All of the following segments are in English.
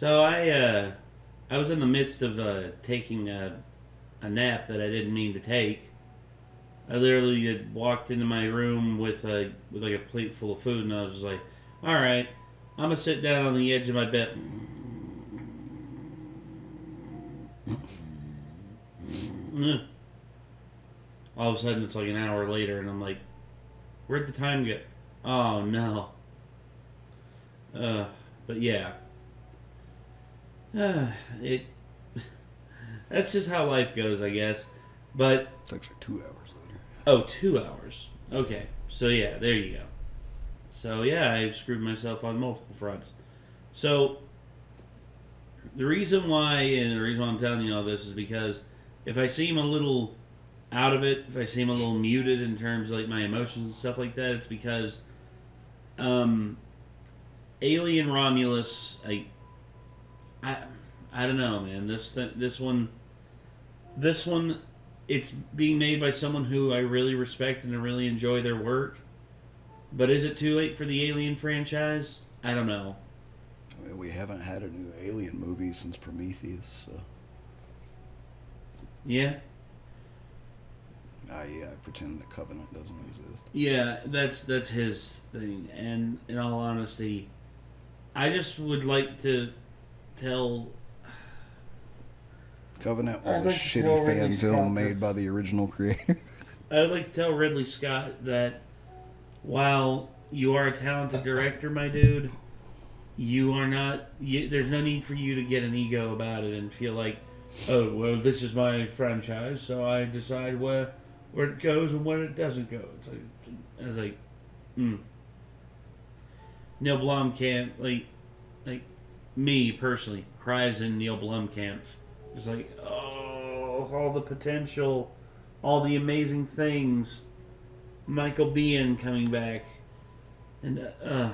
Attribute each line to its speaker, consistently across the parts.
Speaker 1: So I was in the midst of taking a nap that I didn't mean to take. I literally had walked into my room with like a plate full of food, and I was just like, "All right, I'm gonna sit down on the edge of my bed." All of a sudden, it's like an hour later, and I'm like, "Where'd the time go?" Oh no. But yeah. It. That's just how life goes, I guess. But
Speaker 2: it's actually 2 hours later.
Speaker 1: Oh, 2 hours. Okay. So yeah, there you go. So yeah, I screwed myself on multiple fronts. So the reason why, and the reason why I'm telling you all this is because if I seem a little out of it, if I seem a little muted in terms of like my emotions and stuff like that, it's because Alien Romulus, I don't know, man. This one, it's being made by someone who I really respect and I really enjoy their work. But is it too late for the Alien franchise? I don't know.
Speaker 2: I mean, we haven't had a new Alien movie since Prometheus, so.
Speaker 1: Yeah.
Speaker 2: I pretend that Covenant doesn't exist.
Speaker 1: Yeah, that's his thing. And in all honesty, I just would like to tell...
Speaker 2: Covenant was a shitty fan film made by the original creator.
Speaker 1: I would like to tell Ridley Scott that while you are a talented director, my dude, you are not... there's no need for you to get an ego about it and feel like, oh, well, this is my franchise, so I decide where it goes and where it doesn't go. I was like, Neil Blomkamp, like me personally, cries in Neil Blomkamp. It's like, oh, all the potential, all the amazing things. Michael Biehn coming back. And, gosh.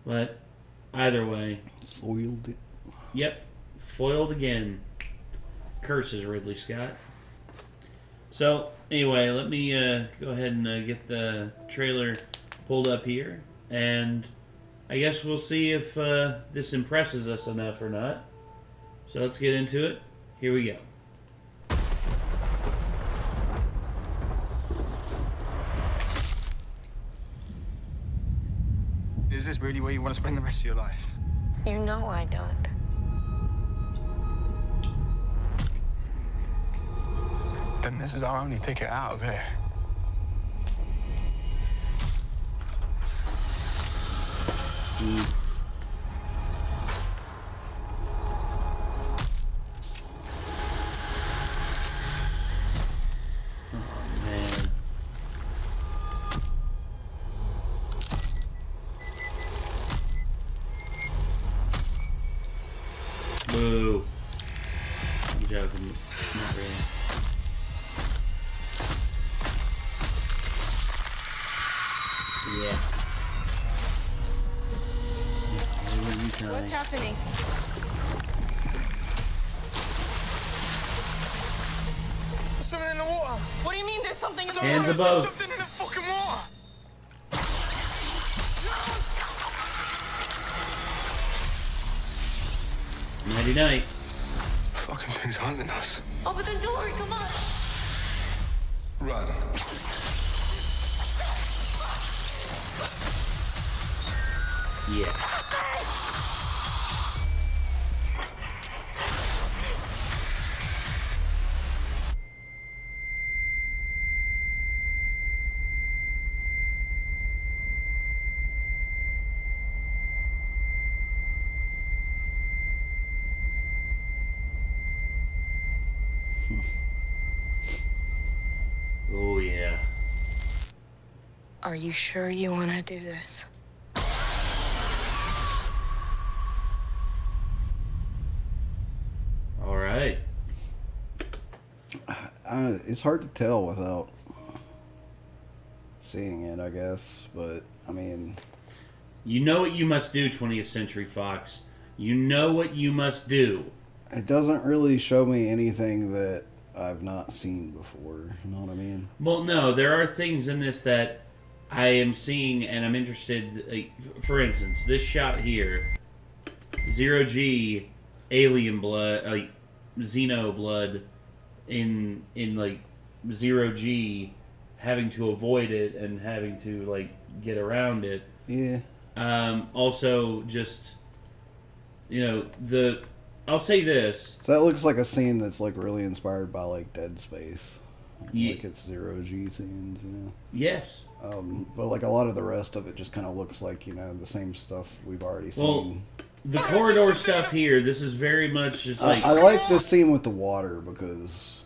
Speaker 1: But, either way.
Speaker 2: Foiled it.
Speaker 1: Yep. Foiled again. Curses, Ridley Scott. So, anyway, let me go ahead and get the trailer pulled up here. And I guess we'll see if this impresses us enough or not. So let's get into it. Here we go.
Speaker 3: Is this really where you want to spend the rest of your life?
Speaker 4: You know I don't.
Speaker 3: Then this is our only ticket out of here.
Speaker 1: Boo. I'm joking. Not really. Yeah.
Speaker 4: What's happening?
Speaker 3: Something in the water.
Speaker 4: What do you mean there's something in the
Speaker 1: Hands
Speaker 4: water?
Speaker 1: above.
Speaker 3: There's something in the fucking water.
Speaker 1: Nighty night.
Speaker 3: Fucking thing's hunting us.
Speaker 4: Open the door, come on.
Speaker 3: Run.
Speaker 1: Yeah. Oh, yeah.
Speaker 4: Are you sure you want to do this?
Speaker 1: All right.
Speaker 2: It's hard to tell without seeing it, I guess. But, I mean...
Speaker 1: You know what you must do, 20th Century Fox. You know what you must do.
Speaker 2: It doesn't really show me anything that I've not seen before. You know what I mean?
Speaker 1: Well, no, there are things in this that I am seeing, and I'm interested. Like, for instance, this shot here, 0G alien blood, like Xeno blood, in like 0G, having to avoid it and having to like get around it.
Speaker 2: Yeah.
Speaker 1: Also, just I'll say this.
Speaker 2: So that looks like a scene that's like really inspired by like Dead Space.
Speaker 1: Yeah.
Speaker 2: Like it's 0G scenes,
Speaker 1: Yes.
Speaker 2: But like a lot of the rest of it just kind of looks like, the same stuff we've already seen.
Speaker 1: Well, the corridor stuff here, this is very much just like...
Speaker 2: I like this scene with the water because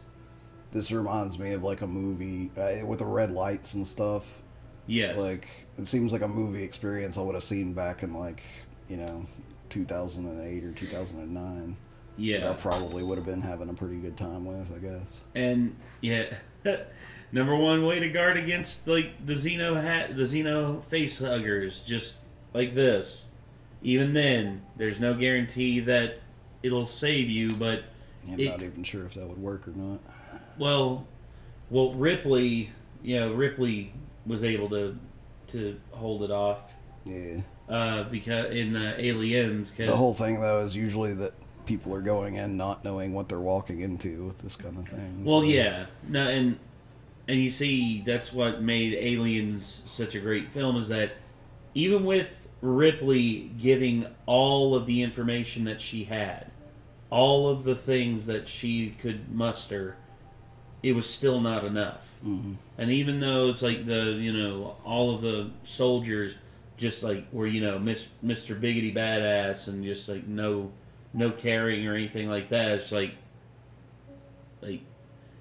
Speaker 2: this reminds me of like a movie with the red lights and stuff.
Speaker 1: Yes.
Speaker 2: Like, it seems like a movie experience I would have seen back in like, 2008 or 2009.
Speaker 1: Yeah.
Speaker 2: That I probably would have been having a pretty good time with, I guess.
Speaker 1: And, yeah... Number one way to guard against like the Xeno face huggers, just like this. Even then, there's no guarantee that it'll save you, but
Speaker 2: I'm not even sure if that would work or not.
Speaker 1: Well, Ripley, Ripley was able to hold it off.
Speaker 2: Yeah.
Speaker 1: Because in the Aliens,
Speaker 2: the whole thing though is usually that people are going in not knowing what they're walking into with this kind of thing.
Speaker 1: Well, yeah, no, and you see, that's what made Aliens such a great film, is that even with Ripley giving all of the information that she had, all of the things that she could muster, it was still not enough.
Speaker 2: Mm-hmm.
Speaker 1: And even though it's like all of the soldiers just like were, Mr. Biggity Badass and just like no caring or anything like that, it's like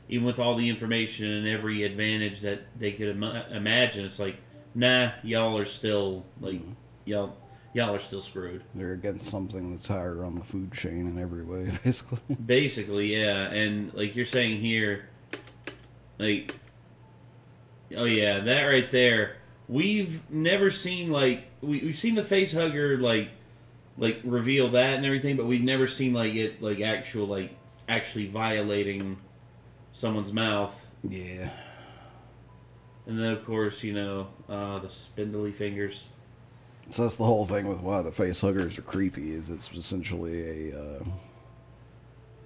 Speaker 1: even with all the information and every advantage that they could imagine, it's like, nah, y'all are still like, y'all are still screwed.
Speaker 2: They're against something that's higher on the food chain in every way, basically.
Speaker 1: Basically, yeah. And like you're saying here, like, oh yeah, that right there. We've never seen like we've seen the face hugger like reveal that and everything, but we've never seen like it like actually violating someone's mouth.
Speaker 2: Yeah.
Speaker 1: And then, of course, the spindly fingers.
Speaker 2: So that's the whole thing with why the face huggers are creepy, is it's essentially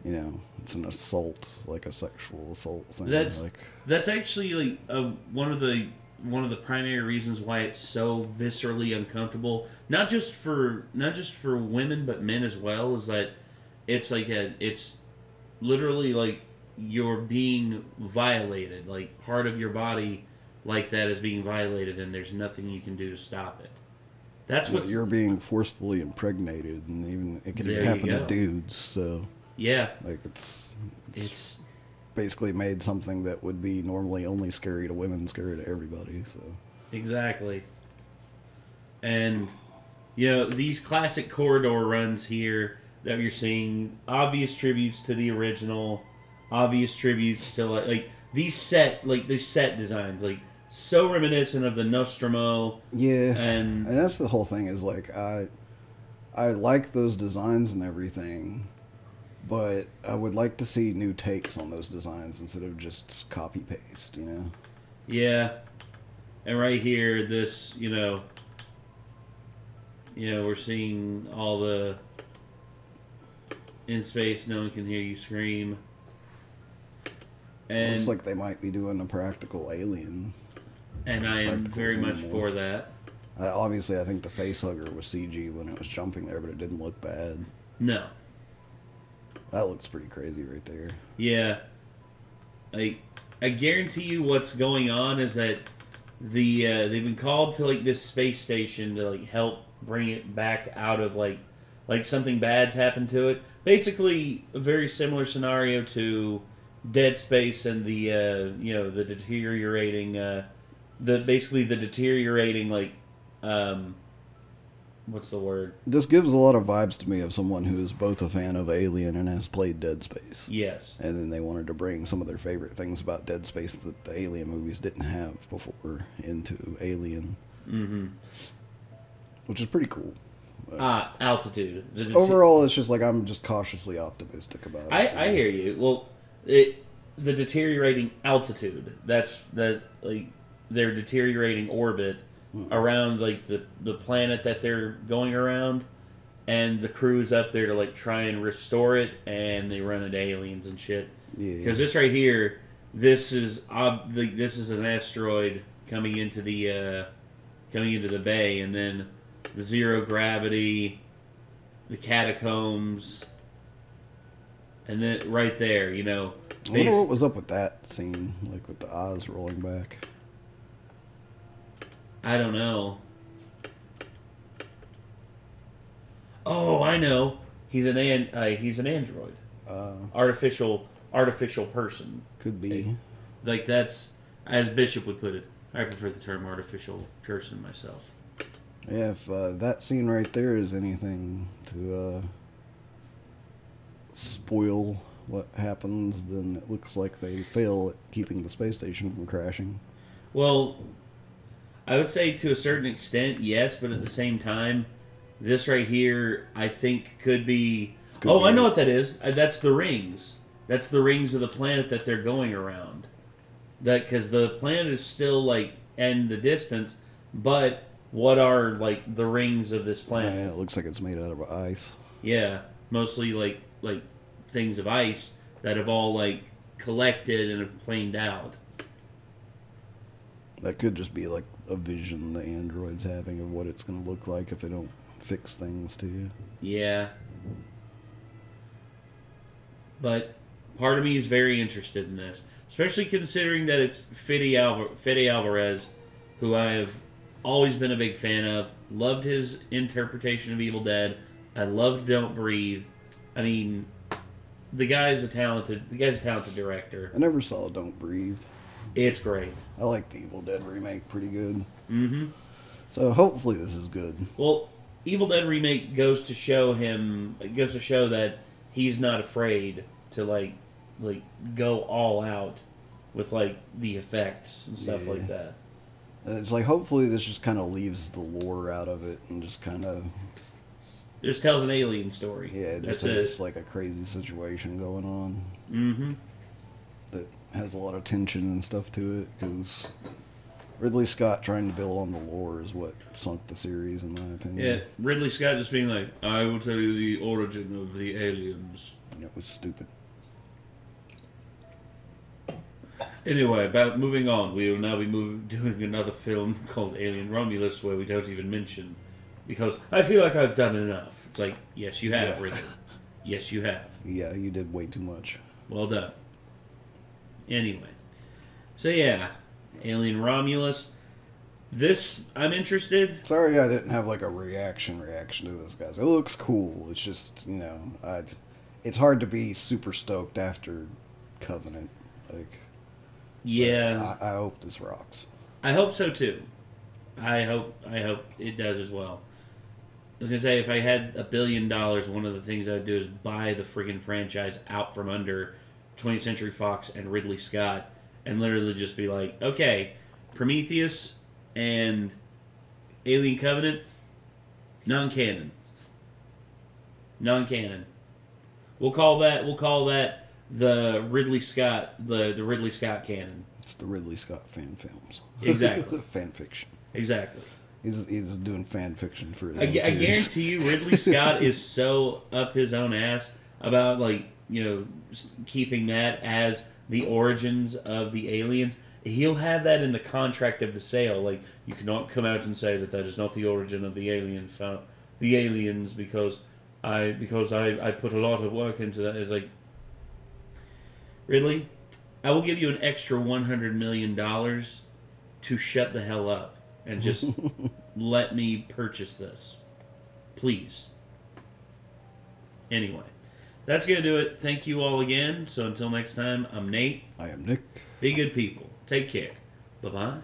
Speaker 2: it's an assault, like a sexual assault thing.
Speaker 1: That's actually like one of the primary reasons why it's so viscerally uncomfortable. Not just for women, but men as well. Is that it's like it's literally like you're being violated, like part of your body like that is being violated, and there's nothing you can do to stop it. That's what
Speaker 2: you're being forcefully impregnated, and even it can even happen to dudes. So
Speaker 1: yeah,
Speaker 2: like it's basically made something that would be normally only scary to women scary to everybody. So
Speaker 1: exactly, and these classic corridor runs here that you're seeing, obvious tributes to the original. Obvious tributes to like these set designs, like so reminiscent of the Nostromo.
Speaker 2: Yeah,
Speaker 1: and
Speaker 2: that's the whole thing. Is like I like those designs and everything, but I would like to see new takes on those designs instead of just copy paste.
Speaker 1: Yeah, and right here, this we're seeing all the in space. No one can hear you scream. And
Speaker 2: looks like they might be doing a practical alien.
Speaker 1: And I am very much for that.
Speaker 2: Obviously, I think the face hugger was CG when it was jumping there, but it didn't look bad.
Speaker 1: No.
Speaker 2: That looks pretty crazy right there.
Speaker 1: Yeah. I guarantee you what's going on is that they've been called to like this space station to like help bring it back out of like something bad's happened to it. Basically, a very similar scenario to Dead Space and the the deteriorating like what's the word?
Speaker 2: This gives a lot of vibes to me of someone who is both a fan of Alien and has played Dead Space.
Speaker 1: Yes.
Speaker 2: And then they wanted to bring some of their favorite things about Dead Space that the Alien movies didn't have before into Alien.
Speaker 1: Mm-hmm.
Speaker 2: Which is pretty cool.
Speaker 1: Altitude.
Speaker 2: Overall, it's just like I'm just cautiously optimistic about it.
Speaker 1: I hear you. Well, the deteriorating altitude. That's that like their deteriorating orbit around like the planet that they're going around, and the crew's up there to like try and restore it, and they run into aliens and shit.
Speaker 2: Yeah.
Speaker 1: Because this right here, this is an asteroid coming into the bay, and then the zero gravity, the catacombs, and then right there, you know.
Speaker 2: I wonder what was up with that scene, like with the eyes rolling back.
Speaker 1: I don't know. Oh, I know. He's an android. Artificial person.
Speaker 2: Could be.
Speaker 1: Like that's, as Bishop would put it. I prefer the term artificial person myself.
Speaker 2: Yeah, if that scene right there is anything to spoil what happens, then it looks like they fail at keeping the space station from crashing.
Speaker 1: Well, I would say to a certain extent, yes, but at the same time, this right here, I think could be... I know what that is. That's the rings. That's the rings of the planet that they're going around. Because the planet is still, like, in the distance, but what are, like, the rings of this planet?
Speaker 2: Yeah, it looks like it's made out of ice.
Speaker 1: Yeah, mostly, like things of ice that have all, like, collected and have planed out.
Speaker 2: That could just be, like, a vision the android's having of what it's going to look like if they don't fix things to you.
Speaker 1: Yeah. But part of me is very interested in this. Especially considering that it's Fede Alvarez, who I have always been a big fan of. Loved his interpretation of Evil Dead. I loved Don't Breathe. I mean, the guy's a talented director.
Speaker 2: I never saw Don't Breathe.
Speaker 1: It's great.
Speaker 2: I like the Evil Dead remake pretty good.
Speaker 1: Mm-hmm.
Speaker 2: So hopefully this is good.
Speaker 1: Well, Evil Dead remake goes to show that he's not afraid to like go all out with like the effects and stuff like that.
Speaker 2: It's like hopefully this just kind of leaves the lore out of it and just kind of
Speaker 1: just tells an alien story.
Speaker 2: Yeah, just has like a crazy situation going on.
Speaker 1: Mm-hmm.
Speaker 2: That has a lot of tension and stuff to it, because Ridley Scott trying to build on the lore is what sunk the series, in my opinion.
Speaker 1: Yeah, Ridley Scott just being like, I will tell you the origin of the aliens.
Speaker 2: And it was stupid.
Speaker 1: Anyway, about moving on, we will now be doing another film called Alien Romulus, where we don't even mention, because I feel like I've done enough. It's like, yes, you have, Ridley. Yes, you have.
Speaker 2: Yeah, you did way too much.
Speaker 1: Well done. Anyway, so yeah, Alien Romulus. This, I'm interested.
Speaker 2: Sorry I didn't have like a reaction to this, guys. It looks cool. It's just, you know, it's hard to be super stoked after Covenant. Like,
Speaker 1: yeah,
Speaker 2: I hope this rocks.
Speaker 1: I hope so too. I hope it does as well. I was gonna say, if I had $1 billion, one of the things I'd do is buy the friggin' franchise out from under 20th Century Fox and Ridley Scott, and literally just be like, okay, Prometheus and Alien Covenant, non-canon. We'll call that the Ridley Scott, the Ridley Scott canon.
Speaker 2: It's the Ridley Scott fan films.
Speaker 1: Exactly.
Speaker 2: Fan fiction.
Speaker 1: Exactly.
Speaker 2: He's doing fan fiction for his
Speaker 1: I guarantee you, Ridley Scott is so up his own ass about, like, you know, keeping that as the origins of the aliens. He'll have that in the contract of the sale. Like, you cannot come out and say that is not the origin of the aliens because I put a lot of work into that. It's like, Ridley, I will give you an extra $100 million to shut the hell up and just let me purchase this, please. Anyway. That's going to do it. Thank you all again. So until next time, I'm Nate.
Speaker 2: I am Nick.
Speaker 1: Be good people. Take care. Bye-bye.